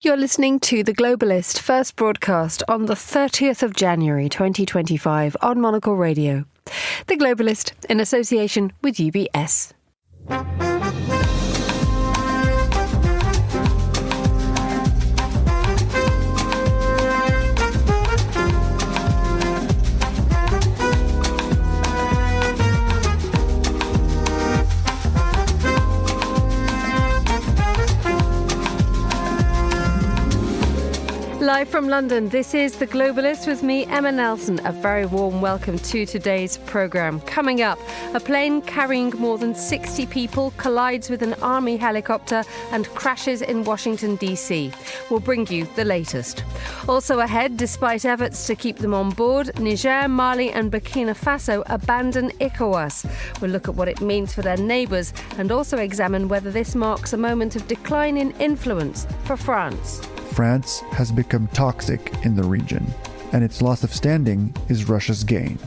You're listening to The Globalist, first broadcast on the 30th of January 2025 on Monocle Radio. The Globalist in association with UBS. Live from London, this is The Globalist with me, Emma Nelson. A very warm welcome to today's programme. Coming up, a plane carrying more than 60 people collides with an army helicopter and crashes in Washington, D.C. We'll bring you the latest. Also ahead, despite efforts to keep them on board, Niger, Mali and Burkina Faso abandon ECOWAS. We'll look at what it means for their neighbours and also examine whether this marks a moment of decline in influence for France. France has become toxic in the region, and its loss of standing is Russia's gain.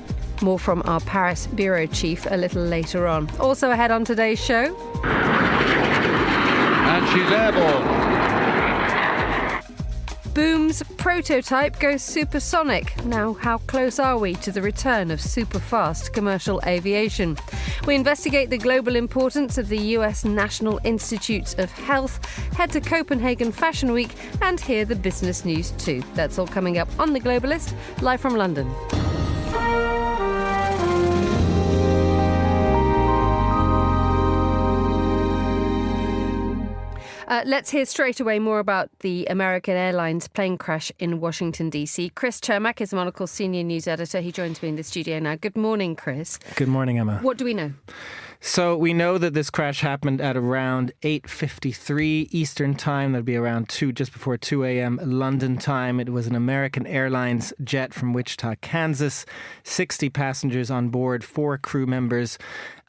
More from our Paris bureau chief a little later on. Also ahead on today's show. And she's airborne. Boom's prototype goes supersonic. Now, how close are we to the return of super-fast commercial aviation? We investigate the global importance of the US National Institutes of Health, head to Copenhagen Fashion Week, and hear the business news too. That's all coming up on The Globalist, live from London. Let's hear straight away more about the American Airlines plane crash in Washington, D.C. Chris Chermak is Monocle's senior news editor. He joins me in the studio now. Good morning, Chris. Good morning, Emma. What do we know? So we know that this crash happened at around 8:53 Eastern Time. That'd be around just before 2 a.m. London time. It was an American Airlines jet from Wichita, Kansas. 60 passengers on board, 4 crew members.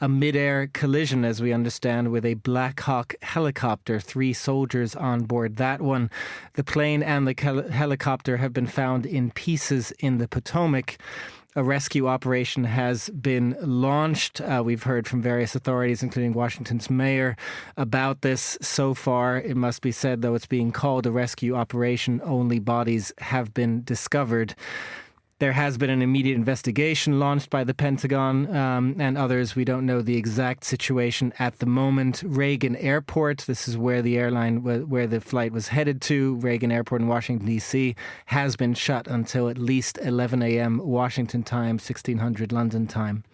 A mid-air collision, as we understand, with a Black Hawk helicopter. 3 soldiers on board that one. The plane and the helicopter have been found in pieces in the Potomac. A rescue operation has been launched. We've heard from various authorities, including Washington's mayor, about this. So far, it must be said, though it's being called a rescue operation, only bodies have been discovered. There has been an immediate investigation launched by the Pentagon and others. We don't know the exact situation at the moment. Reagan Airport, this is where where the flight was headed to. Reagan Airport in Washington, D.C. has been shut until at least 11 a.m. Washington time, 1600 London time.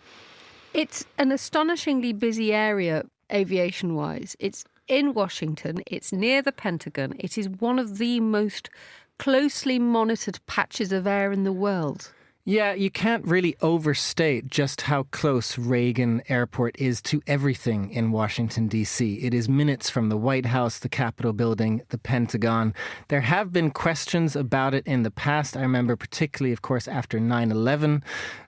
It's an astonishingly busy area aviation-wise. It's in Washington. It's near the Pentagon. It is one of the most closely monitored patches of air in the world. Yeah, you can't really overstate just how close Reagan Airport is to everything in Washington, D.C. It is minutes from the White House, the Capitol building, the Pentagon. There have been questions about it in the past. I remember particularly, of course, after 9/11,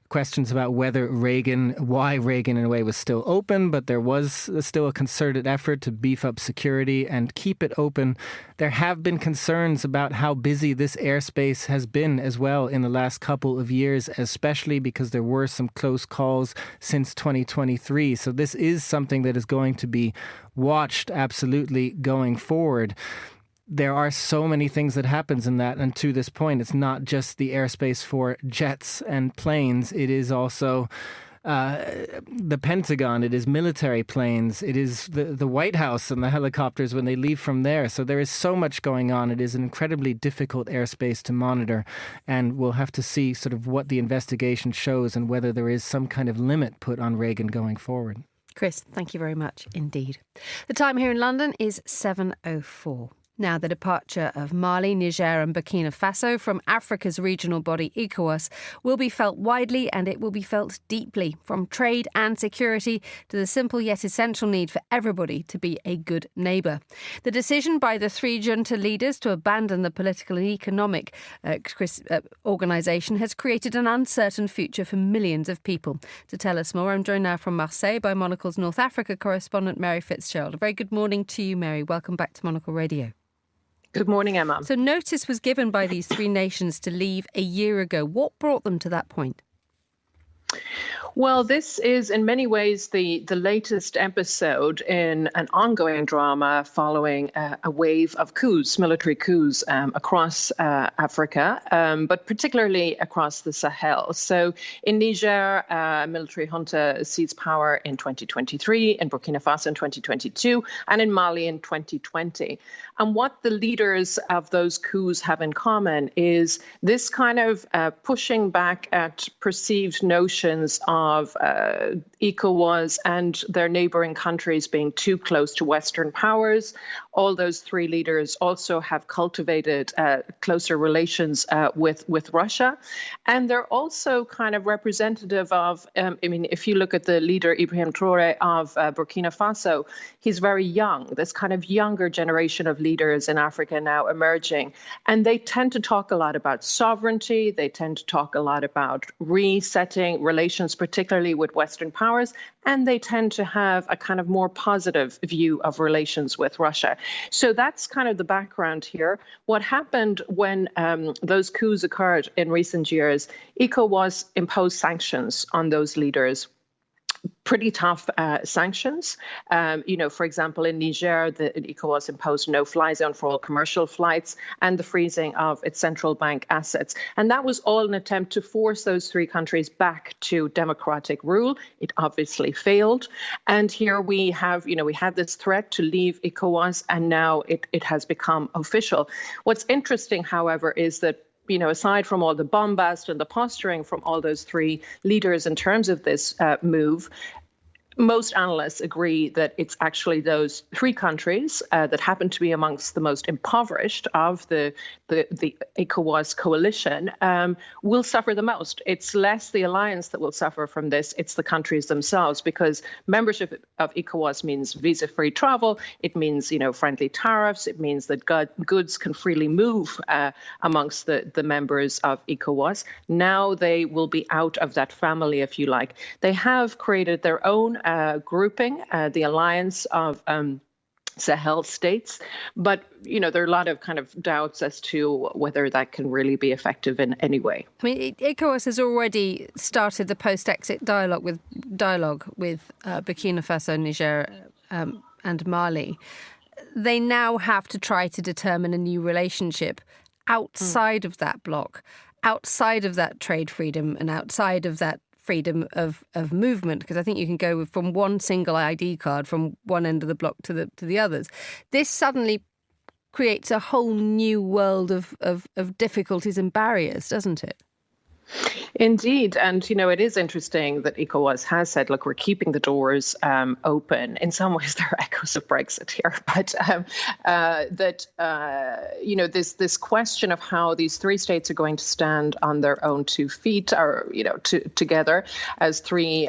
questions about why Reagan in a way was still open, but there was still a concerted effort to beef up security and keep it open. There have been concerns about how busy this airspace has been as well in the last couple of years, especially because there were some close calls since 2023. So this is something that is going to be watched absolutely going forward. There are so many things that happens in that, and to this point, it's not just the airspace for jets and planes. It is also the Pentagon, it is military planes, it is the White House and the helicopters when they leave from there. So there is so much going on. It is an incredibly difficult airspace to monitor, and we'll have to see sort of what the investigation shows and whether there is some kind of limit put on Reagan going forward. Chris, thank you very much indeed. The time here in London is 7:04. Now, the departure of Mali, Niger and Burkina Faso from Africa's regional body ECOWAS will be felt widely, and it will be felt deeply, from trade and security to the simple yet essential need for everybody to be a good neighbour. The decision by the 3 junta leaders to abandon the political and economic organisation has created an uncertain future for millions of people. To tell us more, I'm joined now from Marseille by Monocle's North Africa correspondent Mary Fitzgerald. A very good morning to you, Mary. Welcome back to Monocle Radio. Good morning, Emma. So notice was given by these 3 nations to leave a year ago. What brought them to that point? Well, this is in many ways the latest episode in an ongoing drama following a wave of coups, military coups across Africa, but particularly across the Sahel. So in Niger, military junta seized power in 2023, in Burkina Faso in 2022, and in Mali in 2020. And what the leaders of those coups have in common is this kind of pushing back at perceived notions of ECOWAS and their neighboring countries being too close to Western powers. All those three leaders also have cultivated closer relations with Russia. And they're also kind of representative of, if you look at the leader, Ibrahim Traoré of Burkina Faso, he's very young, this kind of younger generation of leaders in Africa now emerging. And they tend to talk a lot about sovereignty. They tend to talk a lot about resetting relations, particularly with Western powers. And they tend to have a kind of more positive view of relations with Russia. So that's kind of the background here. What happened when those coups occurred in recent years, ECOWAS imposed sanctions on those leaders. Pretty tough sanctions. For example, in Niger, the ECOWAS imposed no-fly zone for all commercial flights and the freezing of its central bank assets. And that was all an attempt to force those three countries back to democratic rule. It obviously failed. And here we have, we had this threat to leave ECOWAS, and now it has become official. What's interesting, however, is that aside from all the bombast and the posturing from all those three leaders in terms of this move, most analysts agree that it's actually those three countries that happen to be amongst the most impoverished of the ECOWAS coalition will suffer the most. It's less the alliance that will suffer from this. It's the countries themselves, because membership of ECOWAS means visa-free travel. It means, friendly tariffs. It means that goods can freely move amongst the members of ECOWAS. Now they will be out of that family, if you like. They have created their own grouping, the Alliance of Sahel states. But, there are a lot of kind of doubts as to whether that can really be effective in any way. ECOWAS has already started the post-exit dialogue with Burkina Faso, Niger and Mali. They now have to try to determine a new relationship outside of that bloc, outside of that trade freedom and outside of that freedom of movement, because I think you can go from one single ID card from one end of the block to the others. This suddenly creates a whole new world of difficulties and barriers, doesn't it? Indeed. And, it is interesting that ECOWAS has said, look, we're keeping the doors open. In some ways, there are echoes of Brexit here. But this question of how these three states are going to stand on their own 2 feet or, together as three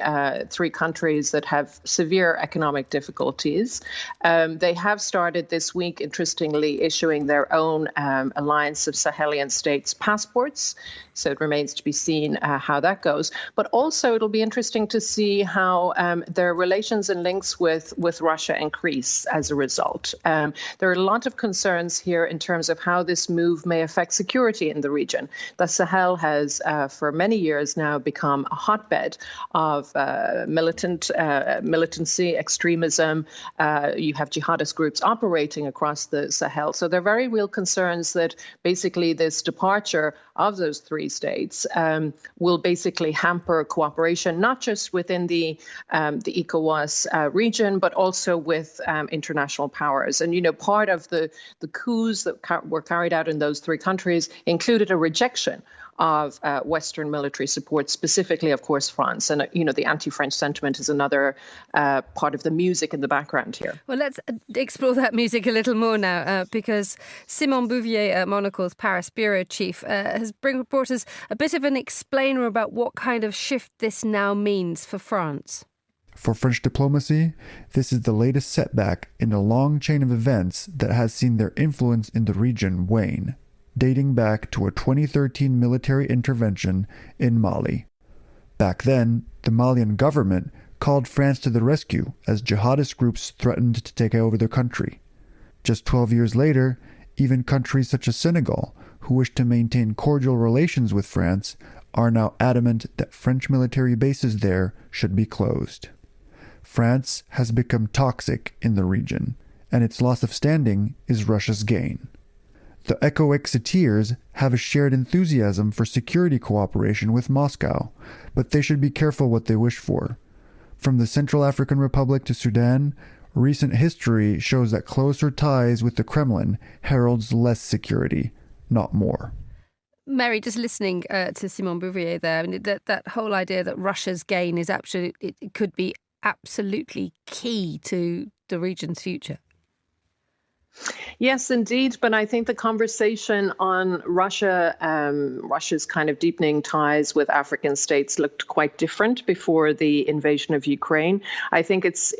countries that have severe economic difficulties. They have started this week, interestingly, issuing their own alliance of Sahelian states passports. So it remains to be seen how that goes. But also it'll be interesting to see how their relations and links with Russia increase as a result. There are a lot of concerns here in terms of how this move may affect security in the region. The Sahel has, for many years now, become a hotbed of militancy, extremism. You have jihadist groups operating across the Sahel. So there are very real concerns that basically this departure of those three states will basically hamper cooperation, not just within the ECOWAS region, but also with international powers. And, part of the coups that were carried out in those three countries included a rejection of Western military support, specifically, of course, France. And, the anti-French sentiment is another part of the music in the background here. Well, let's explore that music a little more now, because Simon Bouvier, Monocle's Paris bureau chief, has brought us a bit of an explainer about what kind of shift this now means for France. For French diplomacy, this is the latest setback in a long chain of events that has seen their influence in the region wane, dating back to a 2013 military intervention in Mali. Back then, the Malian government called France to the rescue as jihadist groups threatened to take over their country. Just 12 years later, even countries such as Senegal, who wished to maintain cordial relations with France, are now adamant that French military bases there should be closed. France has become toxic in the region, and its loss of standing is Russia's gain. The eco-exiteers have a shared enthusiasm for security cooperation with Moscow, but they should be careful what they wish for. From the Central African Republic to Sudan, recent history shows that closer ties with the Kremlin heralds less security, not more. Mary, just listening to Simon Bouvier there, I mean, that whole idea that Russia's gain is it could be absolutely key to the region's future. Yes, indeed. But I think the conversation on Russia's kind of deepening ties with African states looked quite different before the invasion of Ukraine. I think it's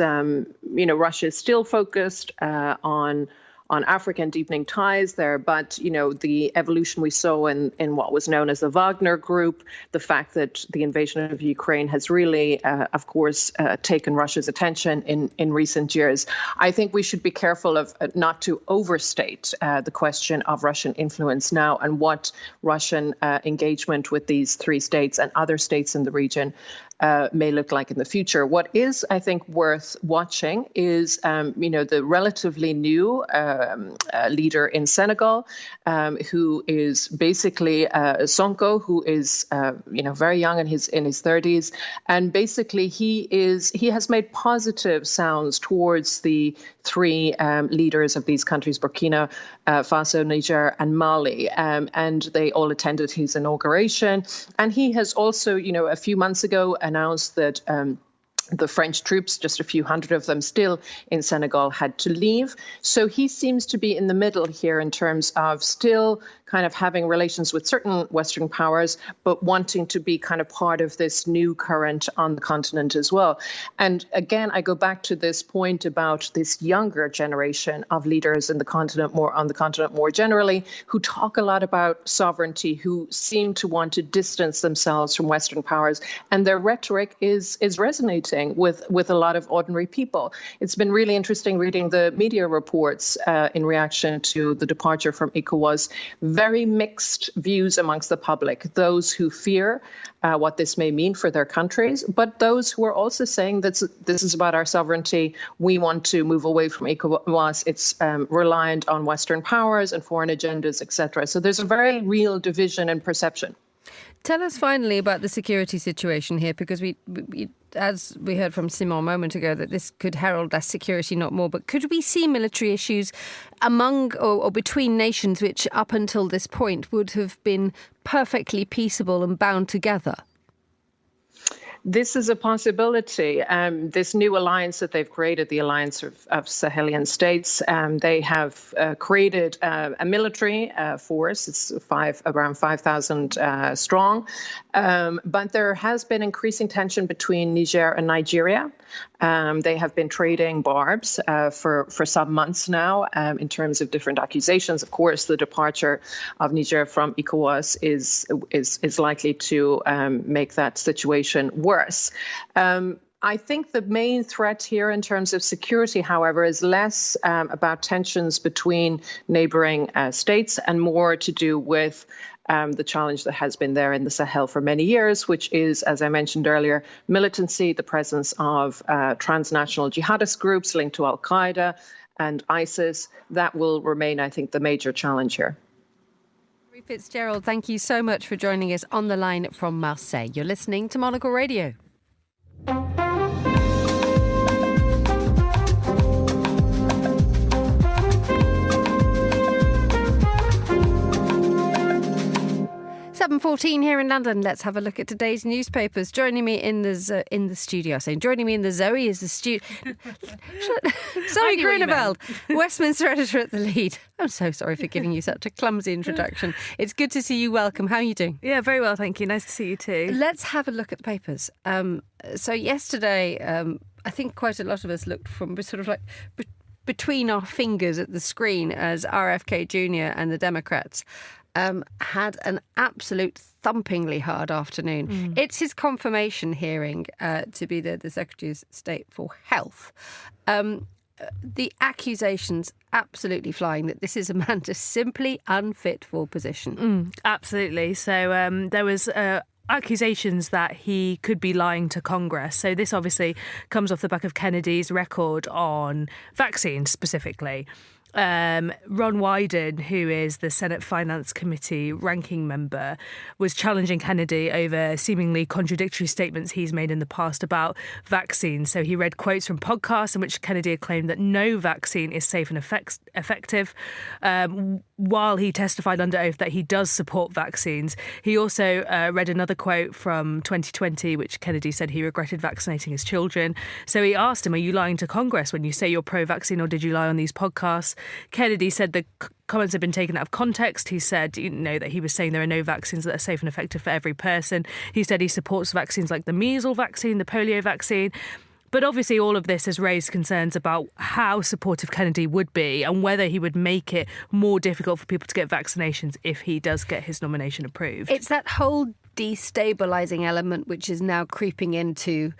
Russia is still focused on African deepening ties there, but the evolution we saw in what was known as the Wagner Group, the fact that the invasion of Ukraine has really, of course, taken Russia's attention in recent years. I think we should be careful of not to overstate the question of Russian influence now and what Russian engagement with these three states and other states in the region may look like in the future. What is, I think, worth watching is, the relatively new leader in Senegal, who is basically Sonko, who is, very young in his 30s, and basically he has made positive sounds towards the three leaders of these countries, Burkina Faso, Niger, and Mali, and they all attended his inauguration. And he has also, a few months ago, announced that the French troops, just a few hundred of them still in Senegal, had to leave. So he seems to be in the middle here in terms of still kind of having relations with certain Western powers, but wanting to be kind of part of this new current on the continent as well. And again, I go back to this point about this younger generation of leaders in the continent, more generally, who talk a lot about sovereignty, who seem to want to distance themselves from Western powers, and their rhetoric is resonating with a lot of ordinary people. It's been really interesting reading the media reports in reaction to the departure from ECOWAS. Very mixed views amongst the public, those who fear what this may mean for their countries, but those who are also saying that this is about our sovereignty. We want to move away from ECOWAS. It's reliant on Western powers and foreign agendas, etc. So there's a very real division in perception. Tell us finally about the security situation here, because we as we heard from Simon a moment ago, that this could herald less security, not more. But could we see military issues among or between nations which up until this point would have been perfectly peaceable and bound together? This is a possibility. This new alliance that they've created, the Alliance of Sahelian States, they have created a military force. It's around 5,000 strong. But there has been increasing tension between Niger and Nigeria. They have been trading barbs for some months now in terms of different accusations. Of course, the departure of Niger from ECOWAS is likely to make that situation worse. I think the main threat here in terms of security, however, is less about tensions between neighboring states and more to do with the challenge that has been there in the Sahel for many years, which is, as I mentioned earlier, militancy, the presence of transnational jihadist groups linked to Al-Qaeda and ISIS. That will remain, I think, the major challenge here. Fitzgerald, thank you so much for joining us on the line from Marseille. You're listening to Monocle Radio. .14 here in London. Let's have a look at today's newspapers. Joining me in the studio, joining me in the Zoe is the Zoe Grunewald, Westminster editor at the Lead. I'm so sorry for giving you such a clumsy introduction. It's good to see you. Welcome. How are you doing? Yeah, very well, thank you. Nice to see you too. Let's have a look at the papers. So yesterday, I think quite a lot of us looked from sort of like between our fingers at the screen as RFK Jr. and the Democrats had an absolute thumpingly hard afternoon. It's his confirmation hearing to be the Secretary of State for Health. the accusations absolutely flying that this is a man just simply unfit for position. Absolutely. So there was accusations that he could be lying to Congress. So this obviously comes off the back of Kennedy's record on vaccines specifically. Ron Wyden, who is the Senate Finance Committee ranking member, was challenging Kennedy over seemingly contradictory statements he's made in the past about vaccines. So he read quotes from podcasts in which Kennedy had claimed that no vaccine is safe and effective, while he testified under oath that he does support vaccines. He also read another quote from 2020, which Kennedy said he regretted vaccinating his children. So he asked him, are you lying to Congress when you say you're pro-vaccine, or did you lie on these podcasts? Kennedy said the comments have been taken out of context. He said, that he was saying there are no vaccines that are safe and effective for every person. He said he supports vaccines like the measles vaccine, the polio vaccine. But obviously all of this has raised concerns about how supportive Kennedy would be and whether he would make it more difficult for people to get vaccinations if he does get his nomination approved. It's that whole destabilising element which is now creeping into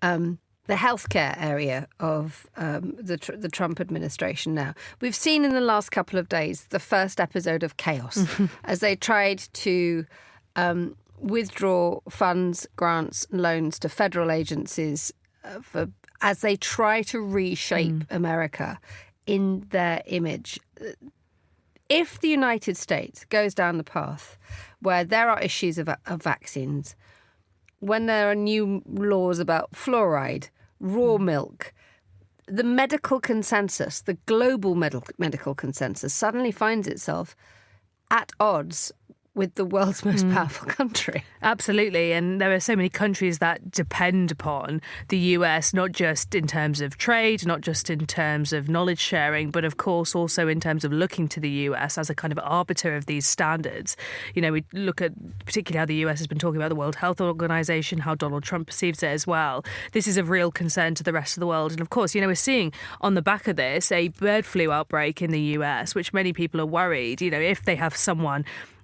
the healthcare area of the Trump administration now. We've seen in the last couple of days the first episode of chaos as they tried to withdraw funds, grants, loans to federal agencies as they try to reshape America in their image. If the United States goes down the path where there are issues of vaccines, when there are new laws about fluoride, raw milk, the medical consensus, the global medical consensus suddenly finds itself at odds with the world's most powerful country. Absolutely. And there are so many countries that depend upon the US, not just in terms of trade, not just in terms of knowledge sharing, but of course also in terms of looking to the US as a kind of arbiter of these standards. We look at particularly how the US has been talking about the World Health Organization, how Donald Trump perceives it as well. This is of real concern to the rest of the world. And of course, we're seeing on the back of this a bird flu outbreak in the US, which many people are worried, if they have someone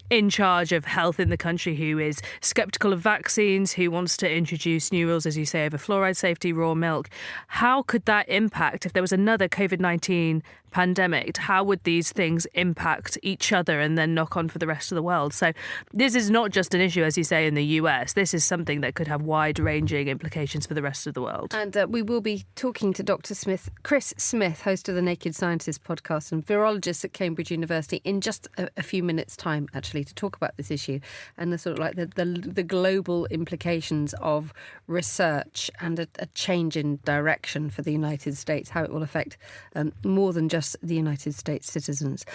in charge of health in the country who is sceptical of vaccines, who wants to introduce new rules, as you say, over fluoride safety, raw milk. How could that impact if there was another COVID-19 pandemic? How would these things impact each other and then knock on for the rest of the world? So this is not just an issue, as you say, in the US. This is something that could have wide-ranging implications for the rest of the world. And we will be talking to Dr. Chris Smith, host of the Naked Scientist podcast and virologist at Cambridge University, in just a few minutes' time, actually, to talk about this issue and the sort of like the global implications of research and a change in direction for the United States, how it will affect more than just the United States citizens.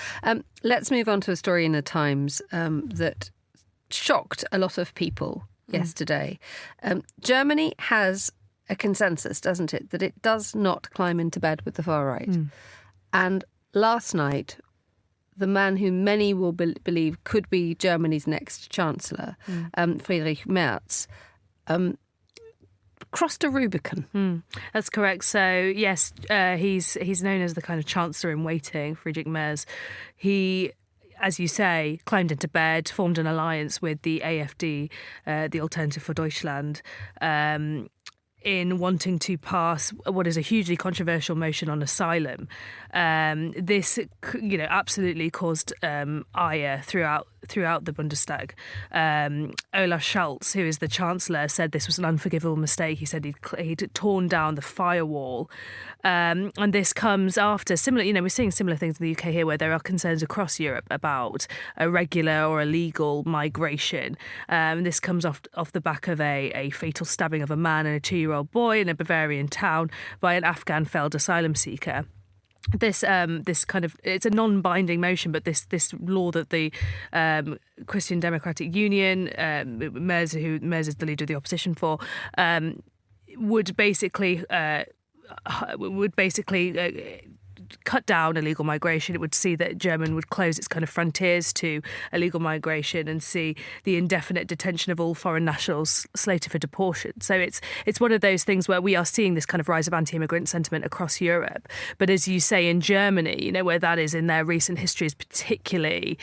Let's move on to a story in the Times that shocked a lot of people yesterday. Germany has a consensus, doesn't it, that it does not climb into bed with the far right. And last night, the man who many will believe could be Germany's next chancellor, Friedrich Merz, crossed a Rubicon. That's correct. So, yes, he's known as the kind of chancellor in waiting, Friedrich Merz. He, as you say, climbed into bed, formed an alliance with the AfD, the Alternative for Deutschland, in wanting to pass what is a hugely controversial motion on asylum. This, absolutely caused ire throughout the Bundestag. Olaf Scholz, who is the Chancellor, said this was an unforgivable mistake. He said he'd torn down the firewall. And this comes after similar, we're seeing similar things in the UK here where there are concerns across Europe about irregular or illegal migration. This comes off the back of a fatal stabbing of a man and a 2-year-old boy in a Bavarian town by an Afghan failed asylum seeker. This kind of, it's a non-binding motion, but this law that the Christian Democratic Union, Merz is the leader of the opposition for, would basically cut down illegal migration. It would see that Germany would close its kind of frontiers to illegal migration and see the indefinite detention of all foreign nationals slated for deportation. So it's one of those things where we are seeing this kind of rise of anti-immigrant sentiment across Europe. But as you say, in Germany, where that is in their recent history is particularly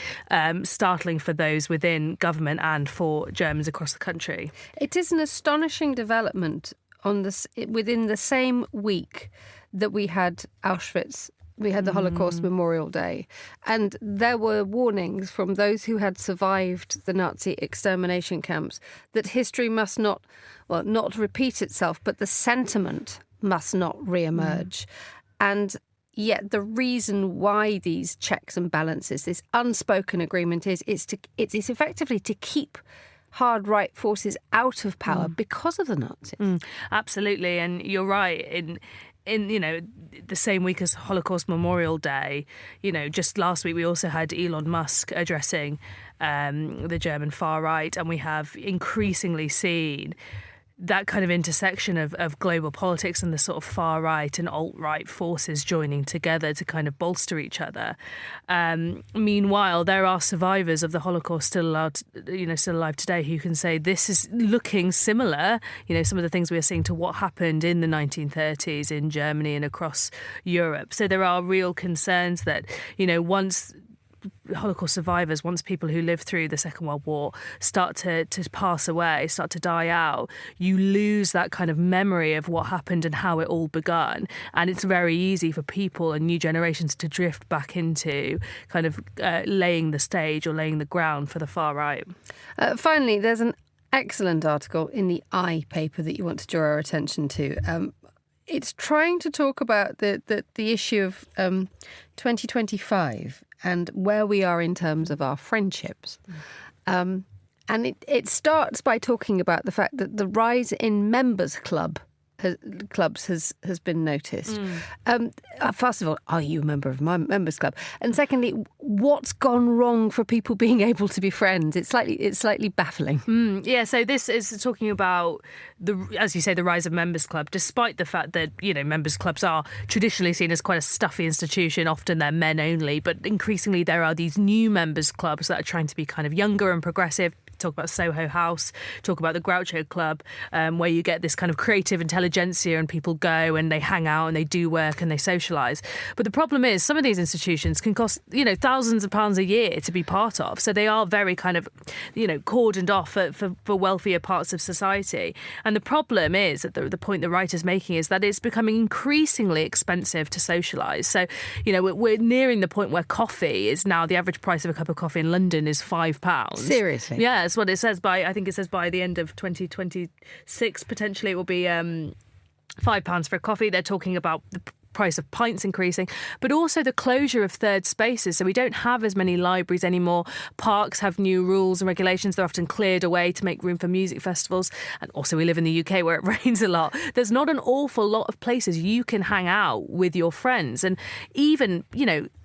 startling for those within government and for Germans across the country. It is an astonishing development within the same week that we had Auschwitz. We had the Holocaust Memorial Day, and there were warnings from those who had survived the Nazi extermination camps that history must not repeat itself, but the sentiment must not re-emerge. And yet the reason why these checks and balances, this unspoken agreement is it's effectively to keep hard right forces out of power because of the Nazis. Absolutely, and you're right. In the same week as Holocaust Memorial Day, just last week we also had Elon Musk addressing the German far right, and we have increasingly seen that kind of intersection of global politics and the sort of far right and alt-right forces joining together to kind of bolster each other. Meanwhile, there are survivors of the Holocaust still alive today who can say this is looking similar, some of the things we are seeing to what happened in the 1930s in Germany and across Europe. So there are real concerns that, once Holocaust survivors, once people who lived through the Second World War start to pass away, start to die out, you lose that kind of memory of what happened and how it all begun. And it's very easy for people and new generations to drift back into kind of laying the stage or laying the ground for the far right. Finally, there's an excellent article in the I paper that you want to draw our attention to. It's trying to talk about the issue of 2025 and where we are in terms of our friendships. And it starts by talking about the fact that the rise in members clubs has been noticed. First of all, are you a member of my members club? And secondly, what's gone wrong for people being able to be friends? It's slightly baffling. Yeah, so this is talking about as you say, the rise of members club, despite the fact that, members clubs are traditionally seen as quite a stuffy institution. Often they're men only, but increasingly there are these new members clubs that are trying to be kind of younger and progressive. Talk about Soho House, talk about the Groucho Club, where you get this kind of creative intelligentsia and people go and they hang out and they do work and they socialise. But the problem is some of these institutions can cost, thousands of pounds a year to be part of. So they are very kind of, cordoned off for wealthier parts of society. And the problem is, that the point the writer's making is that it's becoming increasingly expensive to socialise. So, we're nearing the point where coffee is now, the average price of a cup of coffee in London is £5. Seriously? Yeah. That's what it says I think it says by the end of 2026, potentially it will be £5 for a coffee. They're talking about the price of pints increasing, but also the closure of third spaces. So we don't have as many libraries anymore. Parks have new rules and regulations. They're often cleared away to make room for music festivals. And also we live in the UK where it rains a lot. There's not an awful lot of places you can hang out with your friends. And even,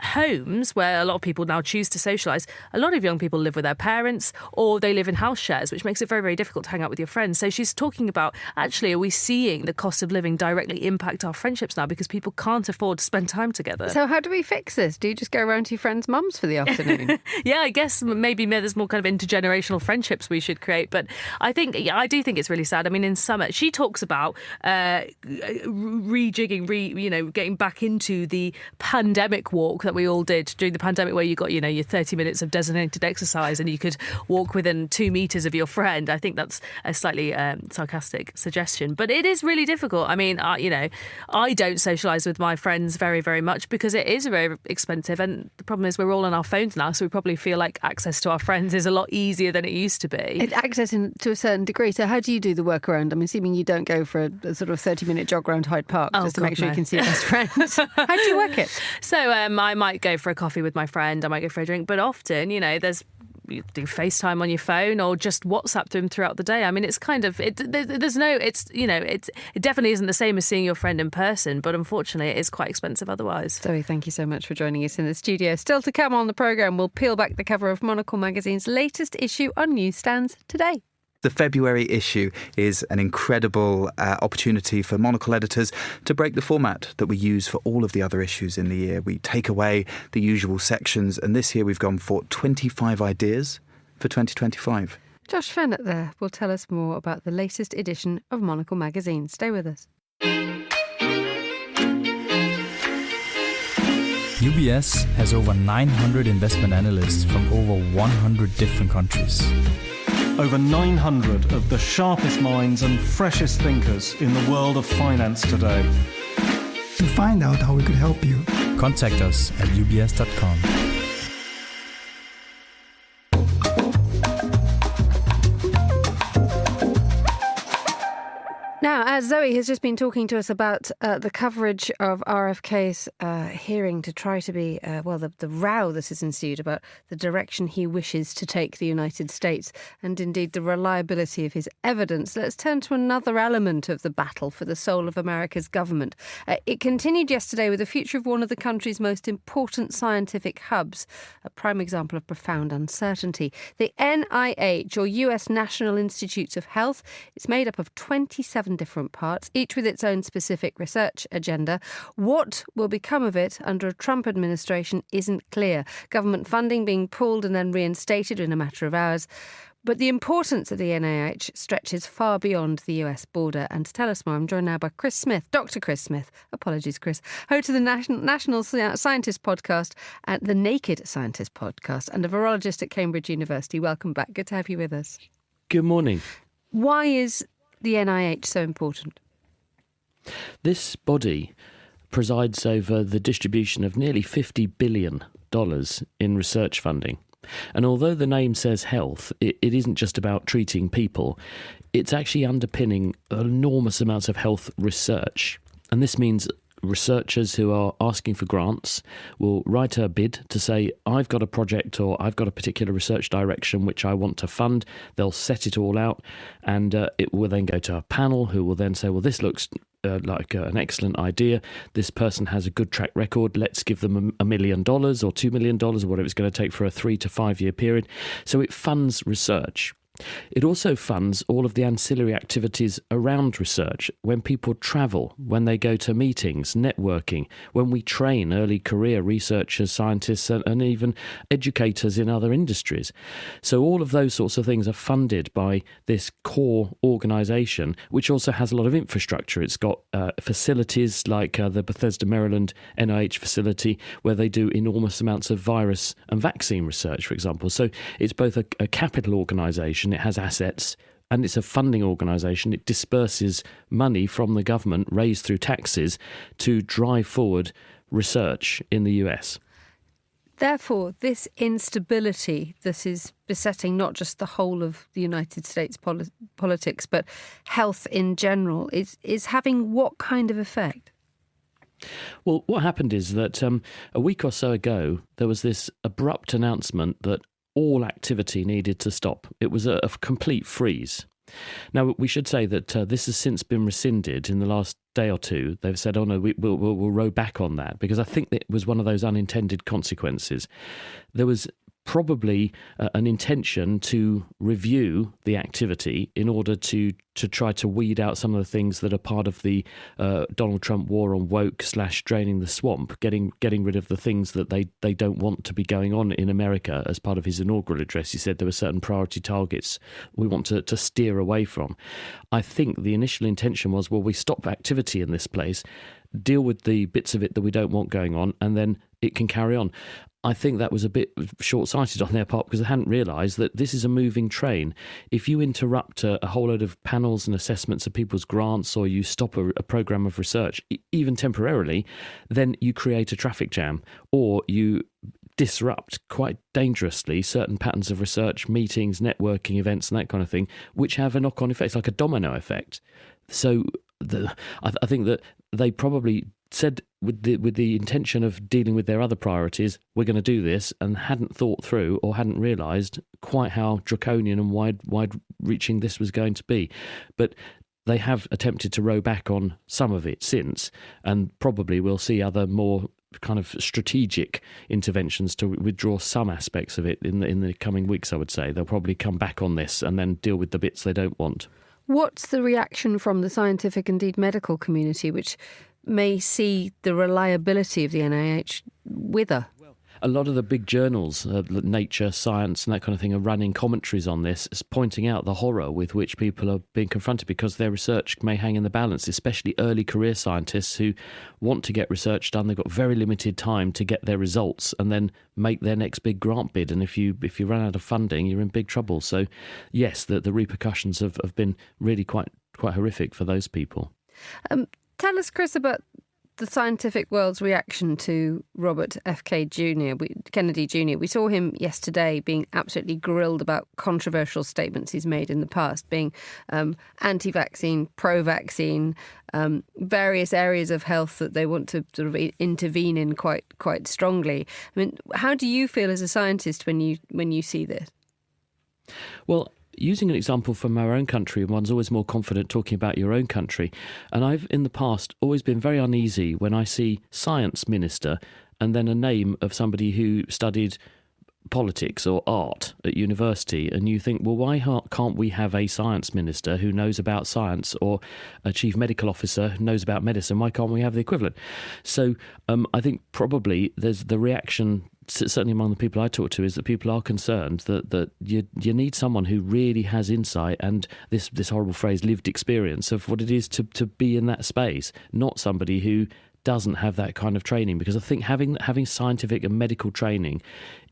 homes where a lot of people now choose to socialise, a lot of young people live with their parents or they live in house shares, which makes it very, very difficult to hang out with your friends. So she's talking about, actually, are we seeing the cost of living directly impact our friendships now because people can't afford to spend time together? So how do we fix this? Do you just go around to your friends' mums for the afternoon? Yeah, I guess maybe there's more kind of intergenerational friendships we should create. But I do think it's really sad. I mean, in summer, she talks about rejigging, getting back into the pandemic walk that we all did during the pandemic, where you got, your 30 minutes of designated exercise and you could walk within 2 meters of your friend. I think that's a slightly sarcastic suggestion, but it is really difficult. I mean, I don't socialise with my friends very, very much because it is very expensive. And the problem is we're all on our phones now, so we probably feel like access to our friends is a lot easier than it used to be. Access to a certain degree. So how do you do the work around? I'm assuming you don't go for a sort of 30-minute jog around Hyde Park just to make sure you can see your best friend. How do you work it? So I might go for a coffee with my friend. I might go for a drink. But often, you do FaceTime on your phone or just WhatsApp them throughout the day. I mean, it's kind of, it definitely isn't the same as seeing your friend in person, but unfortunately it is quite expensive otherwise. Zoe, thank you so much for joining us in the studio. Still to come on the programme, we'll peel back the cover of Monocle magazine's latest issue on newsstands today. The February issue is an incredible opportunity for Monocle editors to break the format that we use for all of the other issues in the year. We take away the usual sections, and this year we've gone for 25 ideas for 2025. Josh Fennett there will tell us more about the latest edition of Monocle magazine. Stay with us. UBS has over 900 investment analysts from over 100 different countries. Over 900 of the sharpest minds and freshest thinkers in the world of finance today. to find out how we could help you. Contact us at ubs.com. Now, as Zoe has just been talking to us about the coverage of RFK's hearing to try to be, the row that has ensued about the direction he wishes to take the United States and indeed the reliability of his evidence, let's turn to another element of the battle for the soul of America's government. It continued yesterday with the future of one of the country's most important scientific hubs, a prime example of profound uncertainty. The NIH, or US National Institutes of Health, it's made up of 27 different parts, each with its own specific research agenda. What will become of it under a Trump administration isn't clear. Government funding being pulled and then reinstated in a matter of hours. But the importance of the NIH stretches far beyond the US border. And to tell us more, I'm joined now by Chris Smith, Dr. Chris Smith. Apologies, Chris. Host of the National Scientist Podcast and the Naked Scientist Podcast and a virologist at Cambridge University. Welcome back. Good to have you with us. Good morning. Why is the NIH so important? This body presides over the distribution of nearly $50 billion in research funding. And although the name says health, it isn't just about treating people. It's actually underpinning enormous amounts of health research. And this means researchers who are asking for grants will write a bid to say, I've got a project or I've got a particular research direction which I want to fund. They'll set it all out and it will then go to a panel who will then say, well, this looks like an excellent idea. This person has a good track record. Let's give them $1 million or $2 million or whatever it's going to take for a 3 to 5 year period. So it funds research. It also funds all of the ancillary activities around research, when people travel, when they go to meetings, networking, when we train early career researchers, scientists, and even educators in other industries. So all of those sorts of things are funded by this core organisation, which also has a lot of infrastructure. It's got facilities like the Bethesda, Maryland NIH facility, where they do enormous amounts of virus and vaccine research, for example. So it's both a capital organisation, it has assets, and it's a funding organisation. It disperses money from the government raised through taxes to drive forward research in the US. Therefore, this instability that is besetting not just the whole of the United States politics, but health in general, is having what kind of effect? Well, what happened is that a week or so ago, there was this abrupt announcement that all activity needed to stop. It was a complete freeze. Now, we should say that this has since been rescinded in the last day or two. They've said, oh no, we'll row back on that, because I think it was one of those unintended consequences. There was probably an intention to review the activity in order to try to weed out some of the things that are part of the Donald Trump war on woke / draining the swamp, getting rid of the things that they don't want to be going on in America. As part of his inaugural address, he said there were certain priority targets we want to steer away from. I think the initial intention was, well, we stop activity in this place, deal with the bits of it that we don't want going on, and then it can carry on. I think that was a bit short-sighted on their part, because they hadn't realised that this is a moving train. If you interrupt a whole load of panels and assessments of people's grants, or you stop a programme of research, even temporarily, then you create a traffic jam, or you disrupt quite dangerously certain patterns of research, meetings, networking events and that kind of thing, which have a knock-on effect, like a domino effect. So I think that they probably said with the intention of dealing with their other priorities, we're going to do this, and hadn't thought through or hadn't realised quite how draconian and wide-reaching this was going to be. But they have attempted to row back on some of it since, and probably we'll see other more kind of strategic interventions to withdraw some aspects of it in the coming weeks, I would say. They'll probably come back on this and then deal with the bits they don't want. What's the reaction from the scientific, indeed medical community, which may see the reliability of the NIH wither? A lot of the big journals, Nature, Science and that kind of thing, are running commentaries on this, pointing out the horror with which people are being confronted because their research may hang in the balance, especially early career scientists who want to get research done. They've got very limited time to get their results and then make their next big grant bid. And if you run out of funding, you're in big trouble. So, yes, the repercussions have been really quite horrific for those people. Tell us, Chris, about the scientific world's reaction to Robert Kennedy Jr.? We saw him yesterday being absolutely grilled about controversial statements he's made in the past, being anti-vaccine, pro-vaccine, various areas of health that they want to sort of intervene in quite strongly. I mean, how do you feel as a scientist when you see this? Well, using an example from our own country, one's always more confident talking about your own country. And I've, in the past, always been very uneasy when I see science minister and then a name of somebody who studied politics or art at university, and you think, well, why can't we have a science minister who knows about science, or a chief medical officer who knows about medicine? Why can't we have the equivalent? So I think probably there's the reaction, certainly among the people I talk to, is that people are concerned that you need someone who really has insight and this horrible phrase, lived experience of what it is to be in that space, not somebody who doesn't have that kind of training. Because I think having scientific and medical training,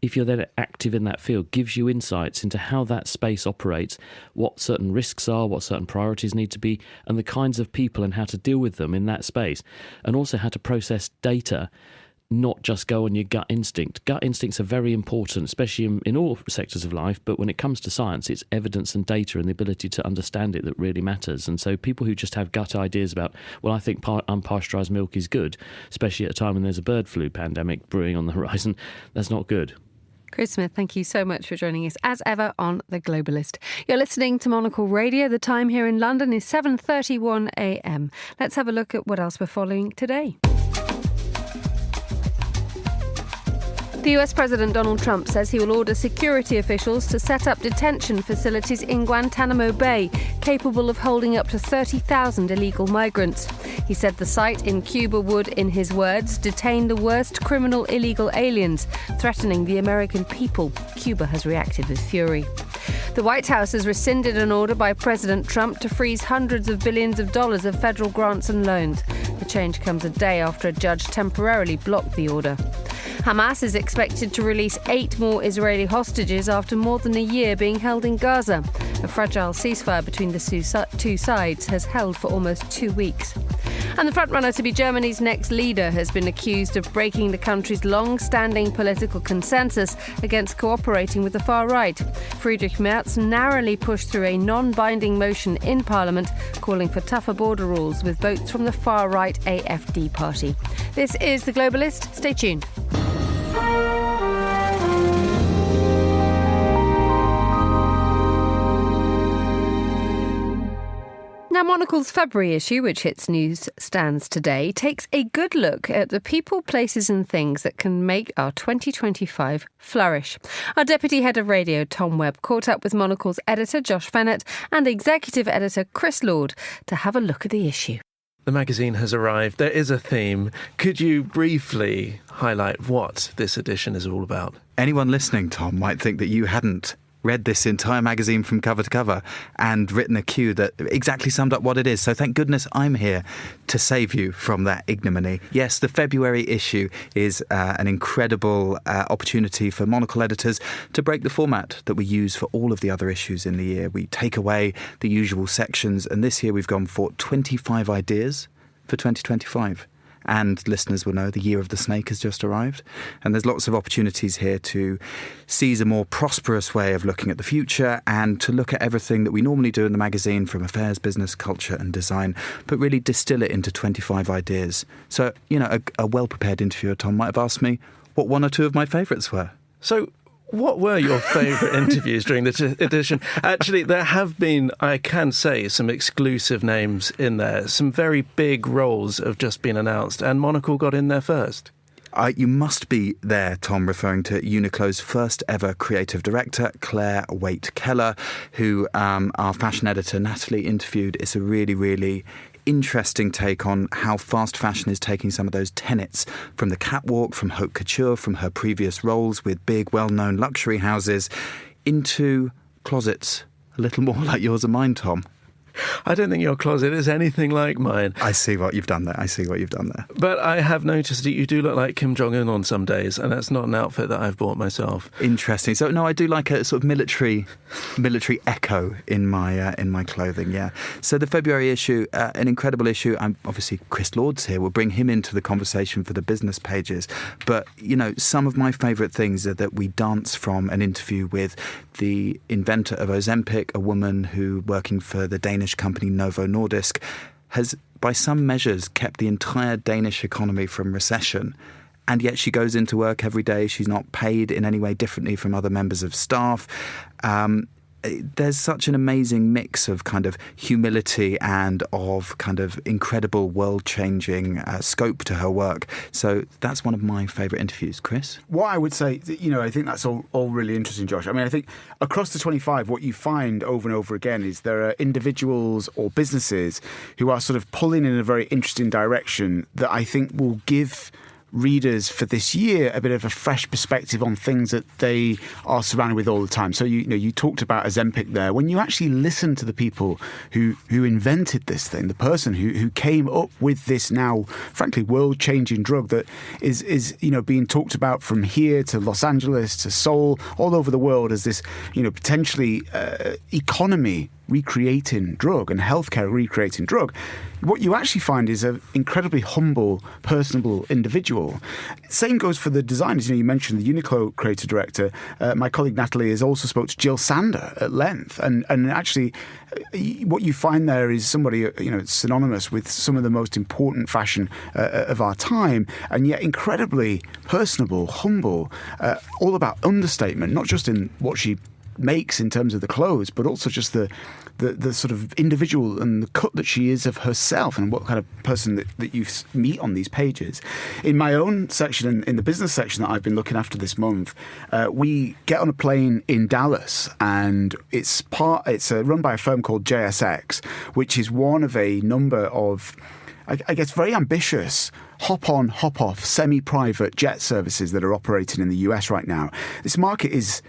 if you're then active in that field, gives you insights into how that space operates, what certain risks are, what certain priorities need to be, and the kinds of people and how to deal with them in that space, and also how to process data, not just go on your gut instinct. Gut instincts are very important, especially in all sectors of life, but when it comes to science, it's evidence and data and the ability to understand it that really matters. And so people who just have gut ideas about, well, I think unpasteurised milk is good, especially at a time when there's a bird flu pandemic brewing on the horizon, that's not good. Chris Smith, thank you so much for joining us, as ever, on The Globalist. You're listening to Monocle Radio. The time here in London is 7:31 a.m. Let's have a look at what else we're following today. The US President Donald Trump says he will order security officials to set up detention facilities in Guantanamo Bay, capable of holding up to 30,000 illegal migrants. He said the site in Cuba would, in his words, detain the worst criminal illegal aliens, threatening the American people. Cuba has reacted with fury. The White House has rescinded an order by President Trump to freeze hundreds of billions of dollars of federal grants and loans. The change comes a day after a judge temporarily blocked the order. Hamas is expected to release 8 more Israeli hostages after more than a year being held in Gaza. A fragile ceasefire between the two sides has held for almost 2 weeks. And the frontrunner to be Germany's next leader has been accused of breaking the country's long-standing political consensus against cooperating with the far right. Friedrich Merz narrowly pushed through a non-binding motion in Parliament calling for tougher border rules with votes from the far-right AfD party. This is The Globalist. Stay tuned. Now, Monocle's February issue, which hits newsstands today, takes a good look at the people, places and things that can make our 2025 flourish. Our Deputy Head of Radio, Tom Webb, caught up with Monocle's editor, Josh Fennett, and executive editor, Chris Lord, to have a look at the issue. The magazine has arrived. There is a theme. Could you briefly highlight what this edition is all about? Anyone listening, Tom, might think that you hadn't read this entire magazine from cover to cover and written a cue that exactly summed up what it is. So thank goodness I'm here to save you from that ignominy. Yes, the February issue is an incredible opportunity for Monocle editors to break the format that we use for all of the other issues in the year. We take away the usual sections, and this year we've gone for 25 ideas for 2025. And listeners will know the year of the snake has just arrived. And there's lots of opportunities here to seize a more prosperous way of looking at the future and to look at everything that we normally do in the magazine from affairs, business, culture and design, but really distill it into 25 ideas. So, a well-prepared interviewer, Tom, might have asked me what 1 or 2 of my favourites were. So what were your favourite interviews during this edition? Actually, there have been, I can say, some exclusive names in there. Some very big roles have just been announced, and Monocle got in there first. You must be there, Tom, referring to Uniqlo's first ever creative director, Claire Waite-Keller, who our fashion editor, Natalie, interviewed. It's a really, really interesting take on how fast fashion is taking some of those tenets from the catwalk, from haute couture, from her previous roles with big, well-known luxury houses, into closets a little more like yours and mine, Tom. I don't think your closet is anything like mine. I see what you've done there. But I have noticed that you do look like Kim Jong-un on some days, and that's not an outfit that I've bought myself. Interesting. So, no, I do like a sort of military echo in my clothing, yeah. So the February issue, an incredible issue. Obviously, Chris Lord's here. We'll bring him into the conversation for the business pages. But, some of my favourite things are that we dance from an interview with the inventor of Ozempic, a woman who, working for the Danish company Novo Nordisk, has, by some measures, kept the entire Danish economy from recession. And yet she goes into work every day. She's not paid in any way differently from other members of staff. There's such an amazing mix of kind of humility and of kind of incredible world-changing scope to her work. So that's one of my favourite interviews. Chris? What I would say, I think that's all really interesting, Josh. I mean, I think across the 25, what you find over and over again is there are individuals or businesses who are sort of pulling in a very interesting direction that I think will give readers for this year a bit of a fresh perspective on things that they are surrounded with all the time. So you talked about Ozempic there. When you actually listen to the people who invented this thing, the person who came up with this now frankly world-changing drug that is being talked about from here to Los Angeles to Seoul, all over the world as this potentially economy recreating drug and healthcare recreating drug, what you actually find is an incredibly humble, personable individual. Same goes for the designers. You mentioned the Uniqlo creative director. My colleague Natalie has also spoke to Jill Sander at length. And actually, what you find there is somebody, synonymous with some of the most important fashion of our time, and yet incredibly personable, humble, all about understatement, not just in what she makes in terms of the clothes, but also just the sort of individual and the cut that she is of herself and what kind of person that you meet on these pages. In my own section, in the business section that I've been looking after this month, we get on a plane in Dallas, and it's run by a firm called JSX, which is one of a number of, I guess, very ambitious hop-on, hop-off, semi-private jet services that are operating in the US right now. This market is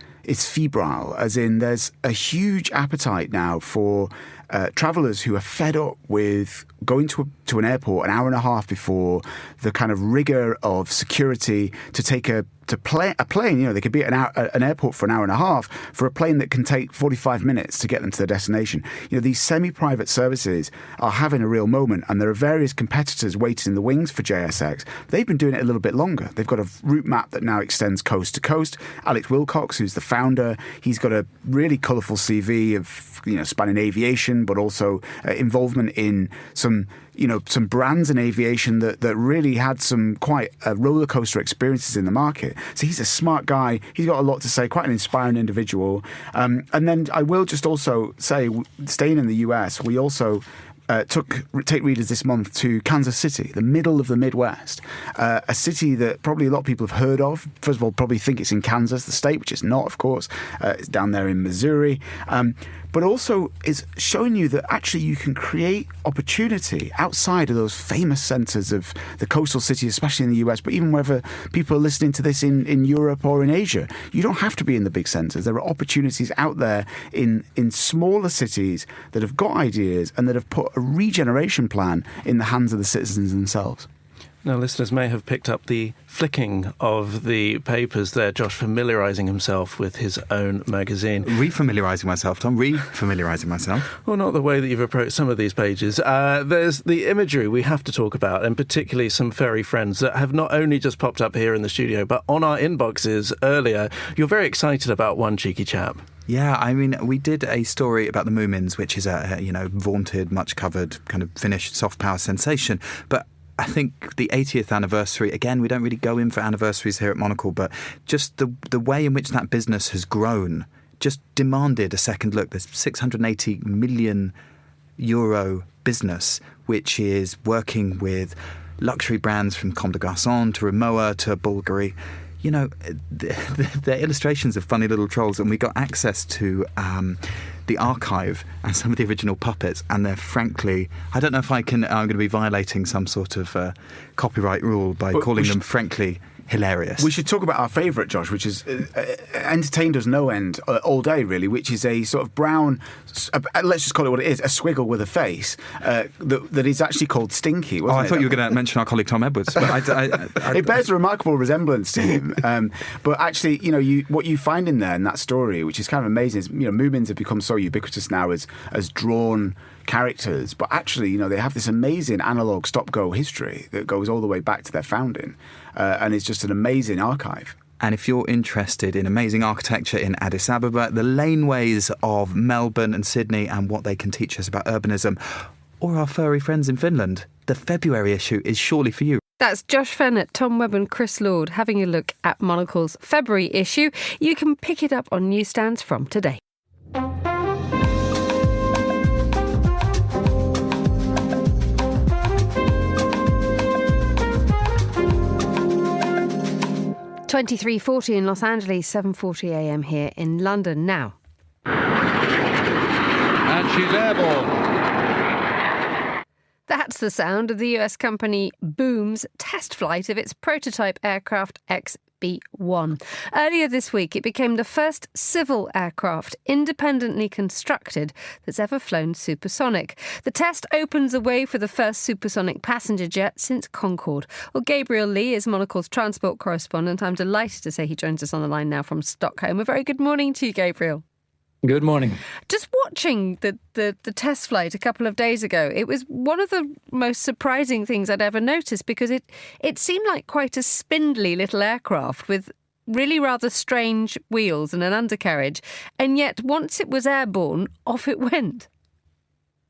febrile, as in there's a huge appetite now for travellers who are fed up with going to an airport an hour and a half before, the kind of rigour of security to take a plane. They could be at an airport for an hour and a half for a plane that can take 45 minutes to get them to their destination. These semi-private services are having a real moment, and there are various competitors waiting in the wings for JSX. They've been doing it a little bit longer. They've got a route map that now extends coast to coast. Alex Wilcox, who's the founder, he's got a really colourful CV of spanning aviation, but also involvement in some brands in aviation that really had some quite roller coaster experiences in the market. So he's a smart guy. He's got a lot to say, quite an inspiring individual. And then I will just also say, staying in the US, we also take readers this month to Kansas City, the middle of the Midwest, a city that probably a lot of people have heard of. First of all, probably think it's in Kansas, the state, which is not, of course. It's down there in Missouri. But also is showing you that actually you can create opportunity outside of those famous centres of the coastal cities, especially in the US, but even whether people are listening to this in Europe or in Asia. You don't have to be in the big centres. There are opportunities out there in smaller cities that have got ideas and that have put a regeneration plan in the hands of the citizens themselves. Now, listeners may have picked up the flicking of the papers there, Josh familiarising himself with his own magazine. Refamiliarising myself, Tom, refamiliarising myself. Well, not the way that you've approached some of these pages. There's the imagery we have to talk about, and particularly some furry friends that have not only just popped up here in the studio, but on our inboxes earlier. You're very excited about one cheeky chap. Yeah, I mean, we did a story about the Moomins, which is a vaunted, much covered, kind of Finnish soft power sensation, but I think the 80th anniversary, again, we don't really go in for anniversaries here at Monocle, but just the way in which that business has grown just demanded a second look. There's €680 million business, which is working with luxury brands from Comme des Garçons to Rimowa to Bulgari. They're illustrations of funny little trolls, and we got access to the archive and some of the original puppets, and they're frankly, I don't know if I'm going to be violating some sort of copyright rule by calling them frankly hilarious. We should talk about our favourite, Josh, which is entertained us no end all day, really, which is a sort of brown, let's just call it what it is, a squiggle with a face that is actually called Stinky. I thought you were going to mention our colleague Tom Edwards. But it bears a remarkable resemblance to him. But actually, what you find in there in that story, which is kind of amazing, is Moomins have become so ubiquitous now as drawn characters, but actually, they have this amazing analog stop-go history that goes all the way back to their founding, and it's just an amazing archive. And if you're interested in amazing architecture in Addis Ababa, the laneways of Melbourne and Sydney and what they can teach us about urbanism, or our furry friends in Finland, the February issue is surely for you. That's Josh Fennett, Tom Webb and Chris Lord having a look at Monocle's February issue. You can pick it up on newsstands from today. .23:40 in Los Angeles, 7:40 a.m. here in London now. And she's airborne. That's the sound of the US company Boom's test flight of its prototype aircraft XB-1. Earlier this week, it became the first civil aircraft independently constructed that's ever flown supersonic. The test opens the way for the first supersonic passenger jet since Concorde. Well, Gabriel Lee is Monocle's transport correspondent. I'm delighted to say he joins us on the line now from Stockholm. A very good morning to you, Gabriel. Good morning. Just watching the test flight a couple of days ago, it was one of the most surprising things I'd ever noticed, because it seemed like quite a spindly little aircraft with really rather strange wheels and an undercarriage. And yet, once it was airborne, off it went.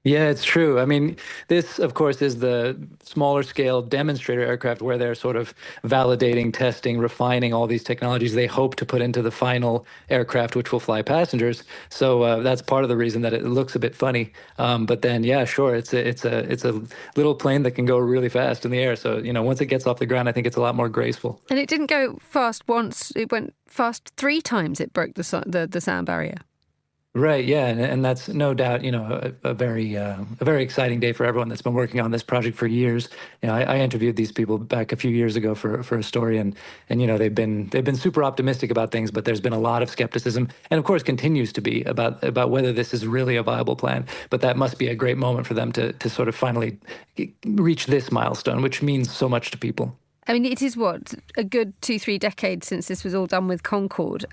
Yeah, it's true. I mean, this, of course, is the smaller scale demonstrator aircraft where they're sort of validating, testing, refining all these technologies they hope to put into the final aircraft, which will fly passengers. So that's part of the reason that it looks a bit funny. But then, yeah, sure, it's a little plane that can go really fast in the air. So, once it gets off the ground, I think it's a lot more graceful. And it didn't go fast once. It went fast 3 times. It broke the sound barrier. Right, yeah, and that's no doubt, a very exciting day for everyone that's been working on this project for years. I interviewed these people back a few years ago for a story, and they've been super optimistic about things, but there's been a lot of skepticism, and of course continues to be about whether this is really a viable plan. But that must be a great moment for them to sort of finally reach this milestone, which means so much to people. I mean, it is a good 2-3 decades since this was all done with Concorde.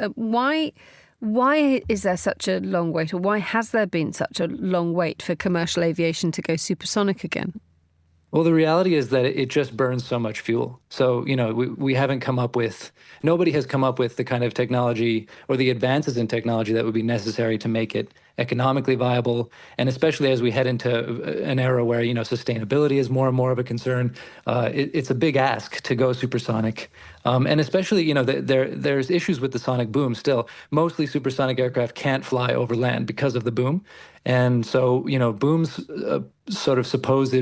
Why is there such a long wait, or why has there been such a long wait for commercial aviation to go supersonic again? Well, the reality is that it just burns so much fuel. So, we haven't nobody has come up with the kind of technology or the advances in technology that would be necessary to make it economically viable. And especially as we head into an era where, sustainability is more and more of a concern, it's a big ask to go supersonic. And especially, there's issues with the sonic boom still. Mostly supersonic aircraft can't fly over land because of the boom. And so, Boom's sort of supposed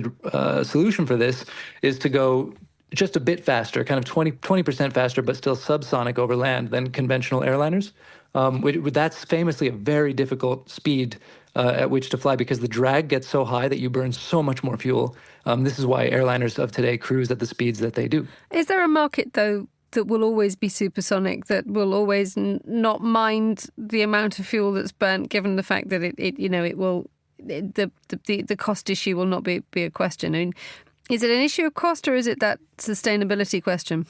solution for this is to go just a bit faster, kind of 20% faster, but still subsonic over land than conventional airliners. That's famously a very difficult speed at which to fly, because the drag gets so high that you burn so much more fuel. This is why airliners of today cruise at the speeds that they do. Is there a market, though, that will always be supersonic, that will always not mind the amount of fuel that's burnt, given the fact that the cost issue will not be a question? I mean, is it an issue of cost, or is it that sustainability question?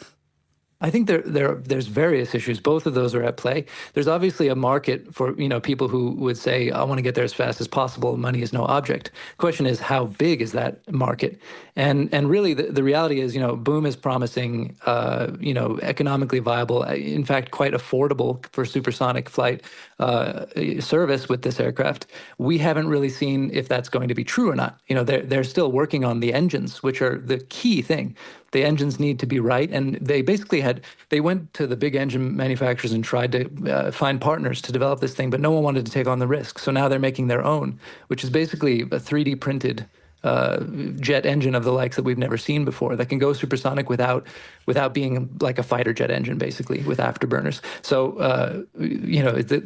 I think there's various issues. Both of those are at play. There's obviously a market for people who would say, I want to get there as fast as possible. Money is no object. The question is, how big is that market? And really, the reality is, Boom is promising, economically viable, in fact, quite affordable for supersonic flight service with this aircraft. We haven't really seen if that's going to be true or not. They're still working on the engines, which are the key thing. The engines need to be right, and they basically they went to the big engine manufacturers and tried to find partners to develop this thing, but no one wanted to take on the risk. So now they're making their own, which is basically a 3D printed jet engine of the likes that we've never seen before, that can go supersonic without being like a fighter jet engine, basically, with afterburners. So,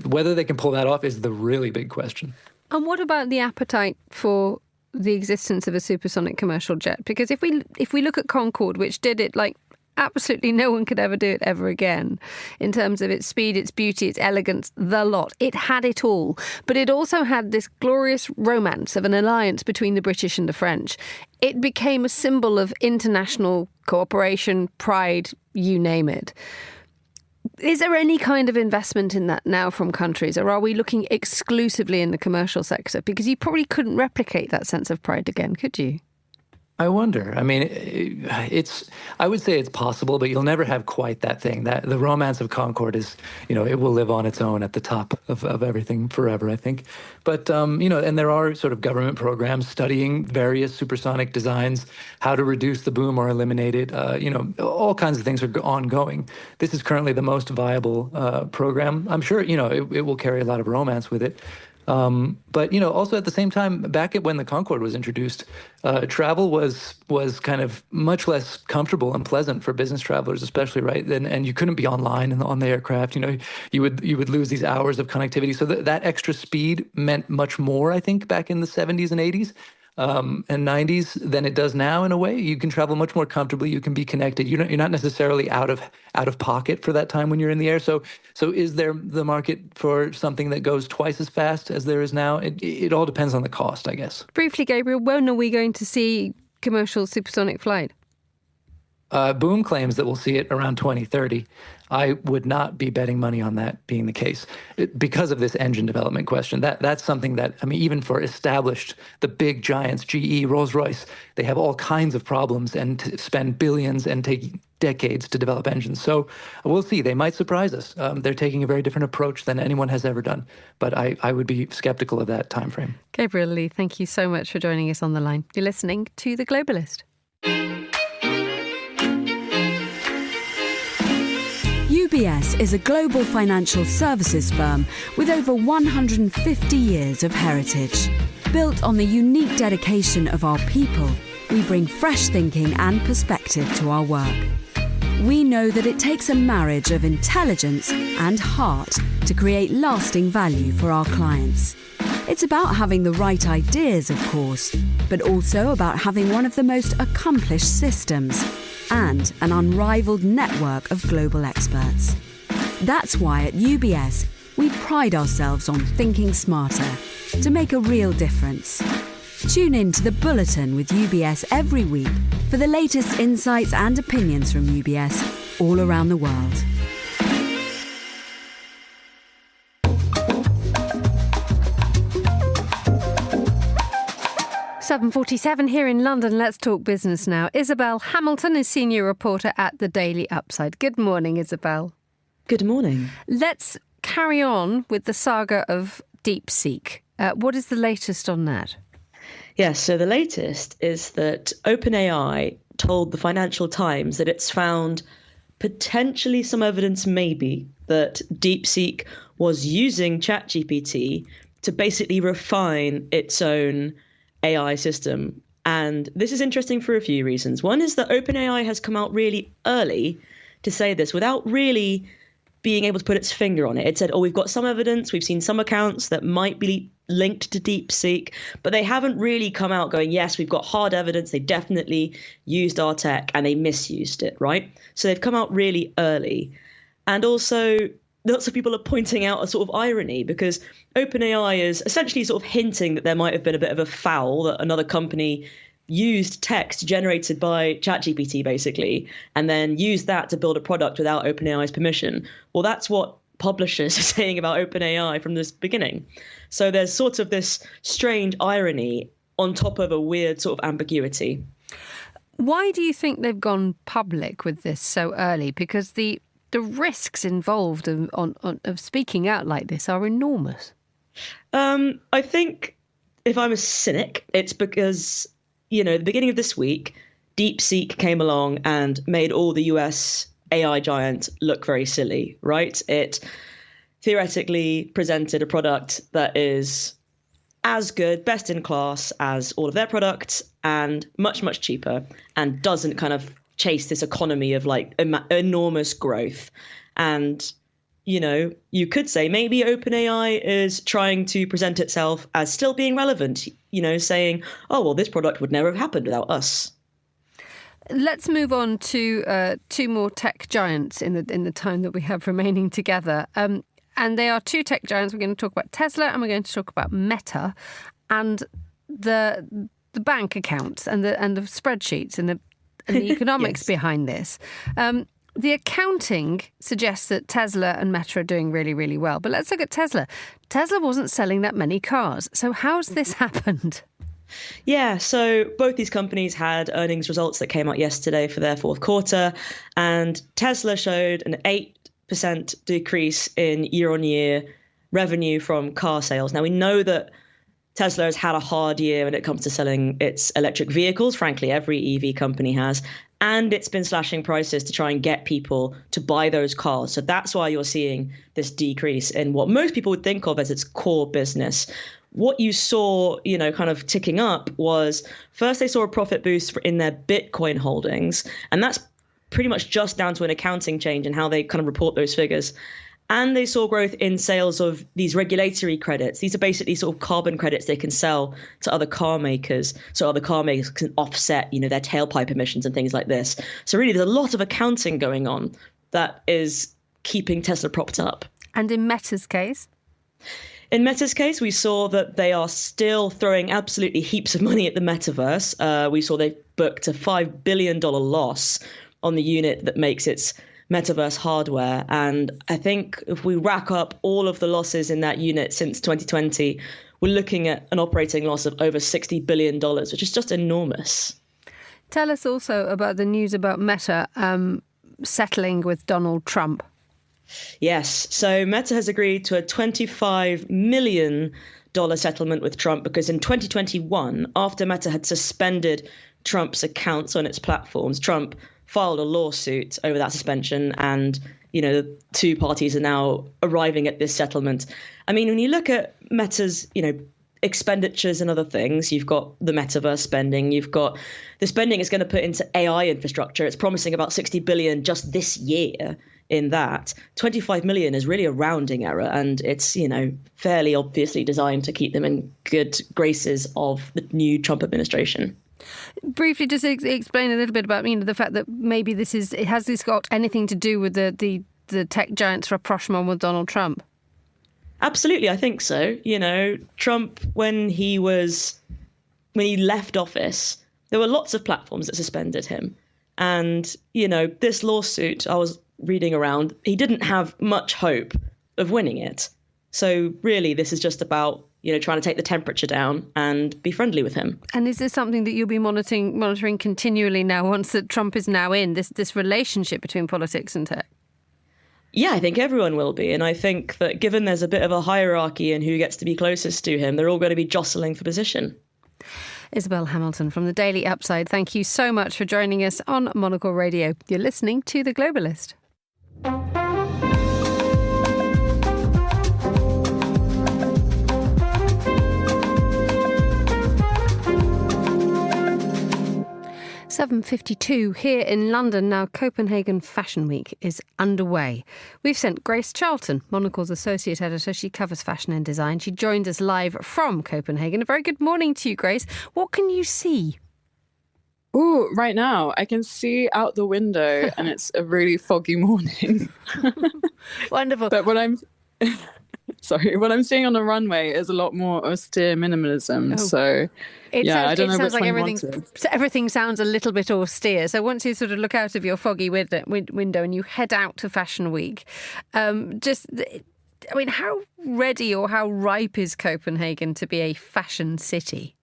whether they can pull that off is the really big question. And what about the appetite for the existence of a supersonic commercial jet? Because if we look at Concorde, which did it like absolutely no one could ever do it ever again in terms of its speed, its beauty, its elegance, the lot. It had it all. But it also had this glorious romance of an alliance between the British and the French. It became a symbol of international cooperation, pride, you name it. Is there any kind of investment in that now from countries, or are we looking exclusively in the commercial sector? Because you probably couldn't replicate that sense of pride again, could you? I wonder. I mean, I would say it's possible, but you'll never have quite that thing. That the romance of Concorde is, it will live on its own at the top of everything forever, I think. But, and there are sort of government programs studying various supersonic designs, how to reduce the boom or eliminate it. All kinds of things are ongoing. This is currently the most viable program. I'm sure, it will carry a lot of romance with it. But also at the same time, back at when the Concorde was introduced, travel was kind of much less comfortable and pleasant for business travelers, especially, right? And you couldn't be online on the aircraft. You would lose these hours of connectivity. So that extra speed meant much more, I think, back in the 70s and 80s. And 90s than it does now. In a way, you can travel much more comfortably. You can be connected. You're not necessarily out of pocket for that time when you're in the air. So is there the market for something that goes twice as fast as there is now? It all depends on the cost, I guess. Briefly, Gabriel, when are we going to see commercial supersonic flight? Boom claims that we'll see it around 2030. I would not be betting money on that being the case because of this engine development question. That's something that, even for the big giants, GE, Rolls-Royce, they have all kinds of problems and spend billions and take decades to develop engines. So we'll see. They might surprise us. They're taking a very different approach than anyone has ever done. But I would be skeptical of that time frame. Gabriel Lee, thank you so much for joining us on the line. You're listening to The Globalist. UBS is a global financial services firm with over 150 years of heritage. Built on the unique dedication of our people, we bring fresh thinking and perspective to our work. We know that it takes a marriage of intelligence and heart to create lasting value for our clients. It's about having the right ideas, of course, but also about having one of the most accomplished systems and an unrivaled network of global experts. That's why at UBS, we pride ourselves on thinking smarter to make a real difference. Tune in to The Bulletin with UBS every week for the latest insights and opinions from UBS all around the world. "7:47 here in London. Let's talk business now. Isabel Hamilton is senior reporter at The Daily Upside. Good morning, Isabel. Good morning. Let's carry on with the saga of DeepSeek. What is the latest on that? Yes, so the latest is that OpenAI told the Financial Times that it's found potentially some evidence maybe that DeepSeek was using ChatGPT to basically refine its own AI system. And this is interesting for a few reasons. One is that OpenAI has come out really early to say this without really being able to put its finger on it. It said, we've got some evidence, we've seen some accounts that might be linked to DeepSeek, but they haven't really come out going, yes, we've got hard evidence, they definitely used our tech and they misused it, right? So they've come out really early. And also, lots of people are pointing out a sort of irony because OpenAI is essentially sort of hinting that there might have been a bit of a foul, that another company used text generated by ChatGPT, basically, and then used that to build a product without OpenAI's permission. Well, that's what publishers are saying about OpenAI from this beginning. So there's sort of this strange irony on top of a weird sort of ambiguity. Why do you think they've gone public with this so early? Because the risks involved of speaking out like this are enormous. I think if I'm a cynic, it's because, at the beginning of this week, DeepSeek came along and made all the US AI giants look very silly, right? It theoretically presented a product that is as good, best in class as all of their products and much, much cheaper and doesn't kind of chase this economy of like enormous growth. And, you could say maybe OpenAI is trying to present itself as still being relevant, saying, oh, well, this product would never have happened without us. Let's move on to two more tech giants in the time that we have remaining together. And they are two tech giants. We're going to talk about Tesla and we're going to talk about Meta, and the bank accounts and the spreadsheets and the economics behind this. The accounting suggests that Tesla and Meta are doing really, really well. But let's look at Tesla. Tesla wasn't selling that many cars. So how's this happened? Yeah, so both these companies had earnings results that came out yesterday for their fourth quarter, and Tesla showed an 8% decrease in year-on-year revenue from car sales. Now, we know that Tesla has had a hard year when it comes to selling its electric vehicles. Frankly, every EV company has. And it's been slashing prices to try and get people to buy those cars. So that's why you're seeing this decrease in what most people would think of as its core business. What you saw, kind of ticking up was first they saw a profit boost in their Bitcoin holdings. And that's pretty much just down to an accounting change in how they kind of report those figures. And they saw growth in sales of these regulatory credits. These are basically sort of carbon credits they can sell to other car makers, so other car makers can offset, their tailpipe emissions and things like this. So really, there's a lot of accounting going on that is keeping Tesla propped up. And in Meta's case? In Meta's case, we saw that they are still throwing absolutely heaps of money at the metaverse. We saw they booked a $5 billion loss on the unit that makes its metaverse hardware. And I think if we rack up all of the losses in that unit since 2020, we're looking at an operating loss of over $60 billion, which is just enormous. Tell us also about the news about Meta settling with Donald Trump. Yes. So Meta has agreed to a $25 million settlement with Trump because in 2021, after Meta had suspended Trump's accounts on its platforms, Trump filed a lawsuit over that suspension, and the two parties are now arriving at this settlement. I mean, when you look at Meta's expenditures and other things, you've got the metaverse spending, you've got the spending it's going to put into AI infrastructure. It's promising about 60 billion just this year in that. 25 million is really a rounding error, and it's fairly obviously designed to keep them in good graces of the new Trump administration. Briefly, just explain a little bit about the fact that maybe has this got anything to do with the tech giant's rapprochement with Donald Trump? Absolutely, I think so. Trump, when he left office, there were lots of platforms that suspended him. And, this lawsuit, I was reading around, he didn't have much hope of winning it. So really, this is just about trying to take the temperature down and be friendly with him. And is this something that you'll be monitoring continually now once that Trump is now in, this relationship between politics and tech? Yeah, I think everyone will be. And I think that given there's a bit of a hierarchy in who gets to be closest to him, they're all going to be jostling for position. Isabel Hamilton from the Daily Upside, thank you so much for joining us on Monocle Radio. You're listening to The Globalist. 7:52 here in London. Now, Copenhagen Fashion Week is underway. We've sent Grace Charlton, Monocle's associate editor. She covers fashion and design. She joined us live from Copenhagen. A very good morning to you, Grace. What can you see? Oh, right now I can see out the window and it's a really foggy morning. Wonderful. But what I'm seeing on the runway is a lot more austere minimalism. Oh. So I don't know which like one everything sounds a little bit austere. So once you sort of look out of your foggy window and you head out to Fashion Week, how ready or how ripe is Copenhagen to be a fashion city?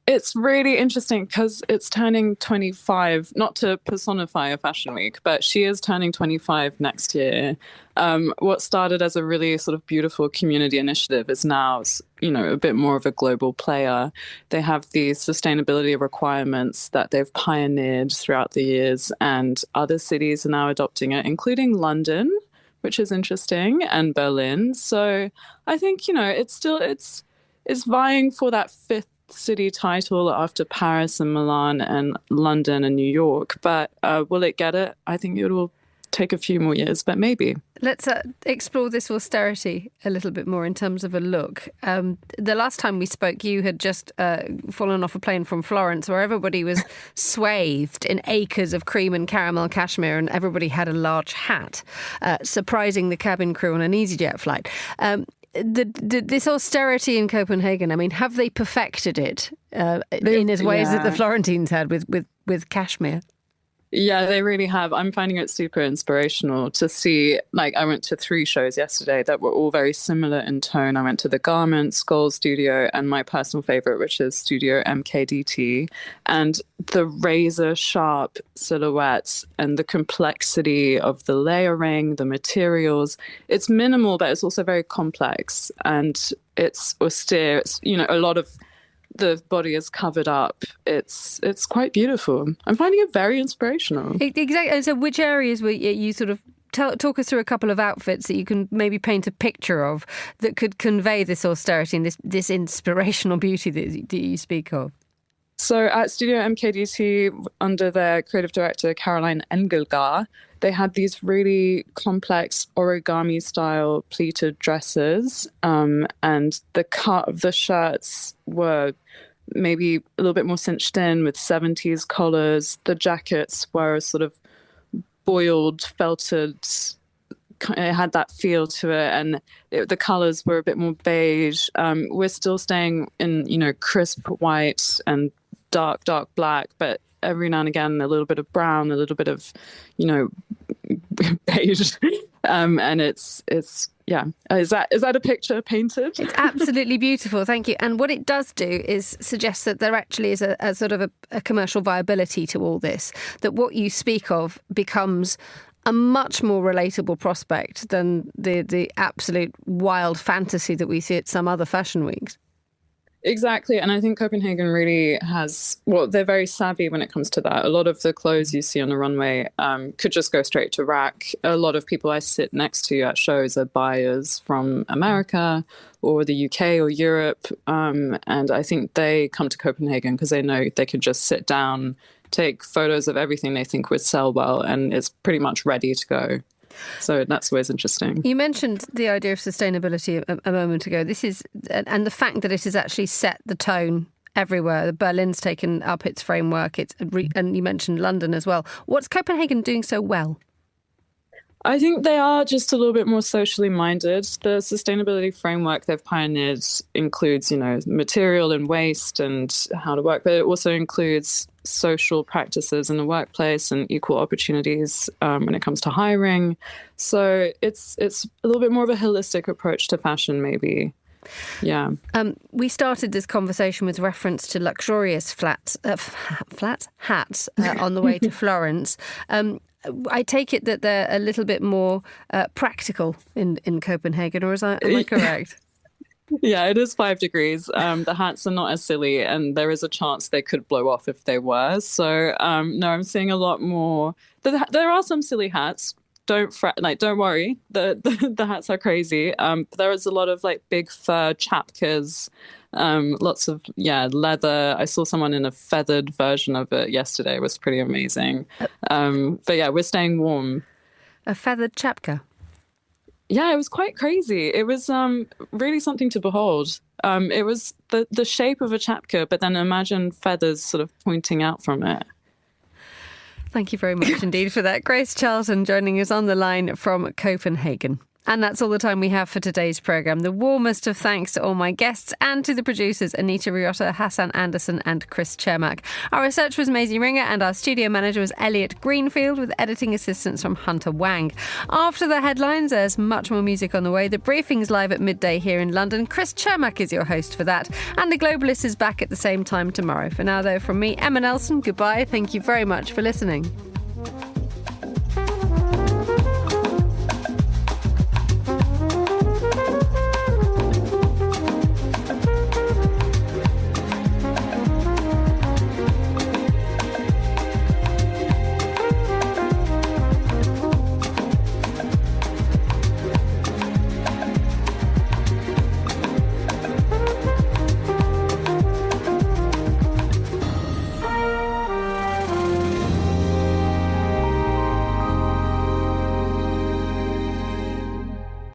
It's really interesting because it's turning 25, not to personify a fashion week, but she is turning 25 next year. What started as a really sort of beautiful community initiative is now, a bit more of a global player. They have these sustainability requirements that they've pioneered throughout the years, and other cities are now adopting it, including London, which is interesting, and Berlin. So I think, it's vying for that fifth city title after Paris and Milan and London and New York, but will it get it? I think it will take a few more years, but maybe. Let's explore this austerity a little bit more in terms of a look. The last time we spoke, you had just fallen off a plane from Florence, where everybody was swathed in acres of cream and caramel cashmere, and everybody had a large hat, surprising the cabin crew on an EasyJet flight. This austerity in Copenhagen, I mean, have they perfected it in as ways that the Florentines had with cashmere? Yeah, they really have. I'm finding it super inspirational to see, like, I went to 3 shows yesterday that were all very similar in tone. I went to the Garment, Skull Studio, and my personal favorite, which is Studio MKDT. And the razor-sharp silhouettes and the complexity of the layering, the materials, it's minimal, but it's also very complex. And it's austere. It's, a lot of the body is covered up. It's quite beautiful. I'm finding it very inspirational. Exactly. So which areas were you sort of talk us through a couple of outfits that you can maybe paint a picture of that could convey this austerity and this inspirational beauty that you speak of? So at Studio MKDT, under their creative director, Caroline Engelgar, they had these really complex origami-style pleated dresses, and the cut of the shirts were maybe a little bit more cinched in with 70s collars. The jackets were sort of boiled, felted. It had that feel to it, and the colours were a bit more beige. We're still staying in, crisp white and dark black, but every now and again a little bit of brown, a little bit of, beige. And it's yeah. Is that a picture painted? It's absolutely beautiful, thank you. And what it does do is suggest that there actually is a sort of a commercial viability to all this, that what you speak of becomes a much more relatable prospect than the absolute wild fantasy that we see at some other fashion weeks. Exactly. And I think Copenhagen really they're very savvy when it comes to that. A lot of the clothes you see on the runway could just go straight to rack. A lot of people I sit next to at shows are buyers from America or the UK or Europe. And I think they come to Copenhagen because they know they can just sit down, take photos of everything they think would sell well, and it's pretty much ready to go. So that's always interesting. You mentioned the idea of sustainability a moment ago. This is, and the fact that it has actually set the tone everywhere. Berlin's taken up its framework. And you mentioned London as well. What's Copenhagen doing so well? I think they are just a little bit more socially minded. The sustainability framework they've pioneered includes, material and waste and how to work, but it also includes social practices in the workplace and equal opportunities when it comes to hiring. So it's a little bit more of a holistic approach to fashion, maybe. Yeah. We started this conversation with reference to luxurious hats on the way to Florence. I take it that they're a little bit more practical in Copenhagen, or am I correct? Yeah, it is 5 degrees. The hats are not as silly, and there is a chance they could blow off if they were. So, no, I'm seeing a lot more. There are some silly hats. Don't fret, don't worry. The hats are crazy. There is a lot of big fur chapkas, lots of leather. I saw someone in a feathered version of it yesterday. It was pretty amazing. But yeah, we're staying warm. A feathered chapka. Yeah, it was quite crazy. It was really something to behold. It was the shape of a chapka, but then imagine feathers sort of pointing out from it. Thank you very much indeed for that. Grace Charlton joining us on the line from Copenhagen. And that's all the time we have for today's programme. The warmest of thanks to all my guests and to the producers Anita Riotta, Hassan Anderson and Chris Chermak. Our research was Maisie Ringer and our studio manager was Elliot Greenfield, with editing assistance from Hunter Wang. After the headlines, there's much more music on the way. The briefing's live at midday here in London. Chris Chermak is your host for that. And The Globalist is back at the same time tomorrow. For now, though, from me, Emma Nelson, goodbye. Thank you very much for listening.